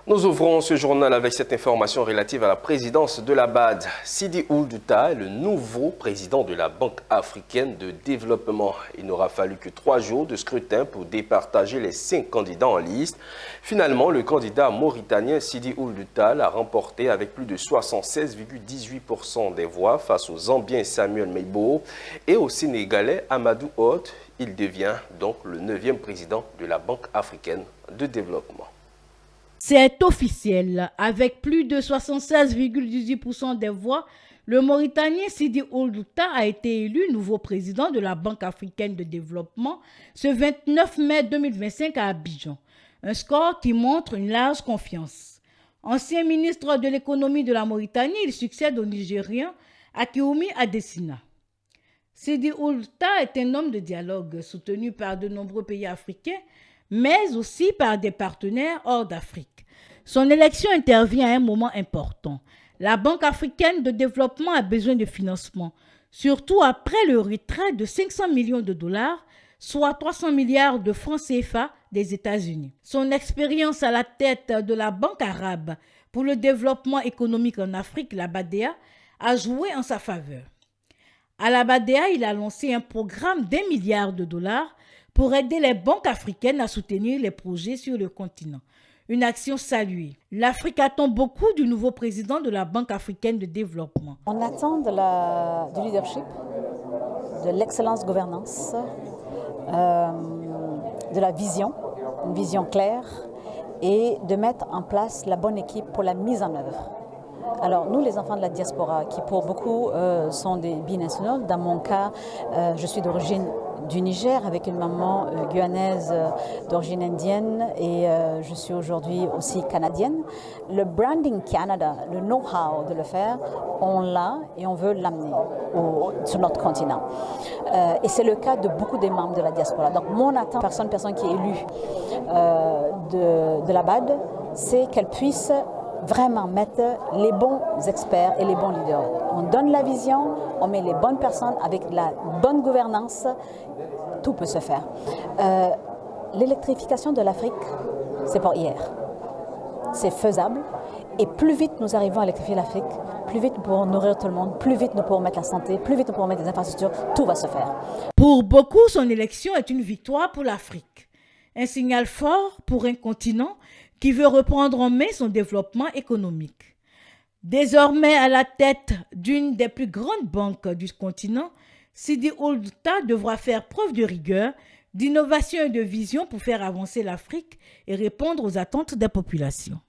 Nous ouvrons ce journal avec cette information relative à la présidence de la BAD. Sidi Ould Tah est le nouveau président de la Banque africaine de développement. Il n'aura fallu que 3 jours de scrutin pour départager les 5 candidats en liste. Finalement, le candidat mauritanien Sidi Ould Tah l'a remporté avec plus de 76,18% des voix face au Zambien Samuel Meibo et au Sénégalais Amadou Hott. Il devient donc le 9e président de la Banque africaine de développement. C'est officiel. Avec plus de 76,18% des voix, le Mauritanien Sidi Ould Tah a été élu nouveau président de la Banque africaine de développement ce 29 mai 2025 à Abidjan. Un score qui montre une large confiance. Ancien ministre de l'économie de la Mauritanie, il succède au Nigérien Akiumi Adesina. Sidi Ould Tah est un homme de dialogue soutenu par de nombreux pays africains, mais aussi par des partenaires hors d'Afrique. Son élection intervient à un moment important. La Banque africaine de développement a besoin de financement, surtout après le retrait de 500 millions de dollars, soit 300 milliards de francs CFA des États-Unis. Son expérience à la tête de la Banque arabe pour le développement économique en Afrique, la BADEA, a joué en sa faveur. À la BADEA, il a lancé un programme d'1 milliard de dollars pour aider les banques africaines à soutenir les projets sur le continent. Une action saluée. L'Afrique attend beaucoup du nouveau président de la Banque africaine de développement. On attend du leadership, de l'excellence gouvernance, de la vision, une vision claire et de mettre en place la bonne équipe pour la mise en œuvre. Alors nous, les enfants de la diaspora, qui pour beaucoup sont des binationaux, dans mon cas, je suis d'origine du Niger avec une maman guyanaise d'origine indienne et je suis aujourd'hui aussi canadienne. Le branding Canada, le know-how de le faire, on l'a et on veut l'amener sur notre continent. Et c'est le cas de beaucoup des membres de la diaspora. Donc mon attente, personne qui est élue de la BAD, c'est qu'elle puisse vraiment mettre les bons experts et les bons leaders. On donne la vision, on met les bonnes personnes avec la bonne gouvernance, tout peut se faire. L'électrification de l'Afrique, c'est pour hier. C'est faisable et plus vite nous arrivons à électrifier l'Afrique, plus vite nous pourrons nourrir tout le monde, plus vite nous pourrons mettre la santé, plus vite nous pourrons mettre des infrastructures, tout va se faire. Pour beaucoup, son élection est une victoire pour l'Afrique. Un signal fort pour un continent qui veut reprendre en main son développement économique. Désormais à la tête d'une des plus grandes banques du continent, Sidi Ould Tah devra faire preuve de rigueur, d'innovation et de vision pour faire avancer l'Afrique et répondre aux attentes des populations.